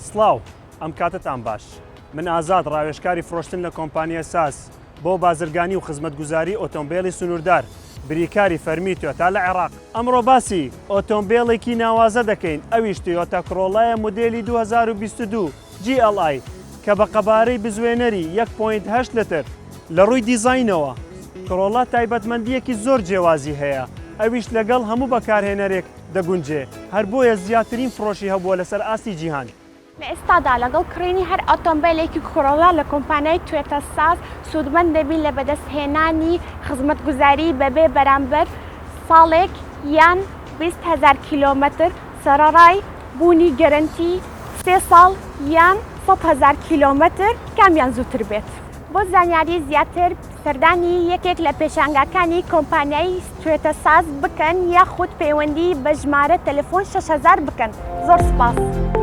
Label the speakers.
Speaker 1: سڵاو ئەم کاتتان باش من ئازاد ڕاوێژکاری فرۆشتن لە کۆمپانیە ساز بۆ بازرگانی و خزمەتگوزاری ئۆتۆمبیلی سنووردار بریکاری فەرمی تۆیۆتا لە عێراق ئەمڕۆ باسی ئۆتۆمبیلێکی ناوازە دەکەین ئەویش تۆیۆتا کرۆڵایە مودێلی 2022 GLI کە بە قەبارەی بزوێنەری 1.8 لتر لە ڕووی دیزاینەوە کرۆڵا تایبەتمەندیەکی زۆر جیاوازی هەیە ئەویش لەگەڵ هەموو بەکارهێنەرێک دەگونجێ هەر بۆیە زیاترین فرۆشی هەبووە لەسەر ئاستی جیهان.
Speaker 2: لە ئێستادا لەگەڵ کڕینی هەر ئۆتۆمبیلێکی کۆڕۆڵا لە کۆمپانیای توێتە ساز سوودمەند دەبین لە بەدەستهێنانی خزمەتگوزاری بەبێ بەرامبەر ساڵێک یان 20,000 کیلۆمەتر سەرەڕای بوونی گەرنتی 3 ساڵ یان 100,000 کیلۆمەتر کامیان زووتر بێت. بۆ زانیاری زیاتر سەردانی یەکێک لە پێشانگاکانی کۆمپانیای توێتە ساز بکەن یاخود پەیوەندی بە ژمارە تەلەفۆن 6000 بکەن. زۆر سپاس.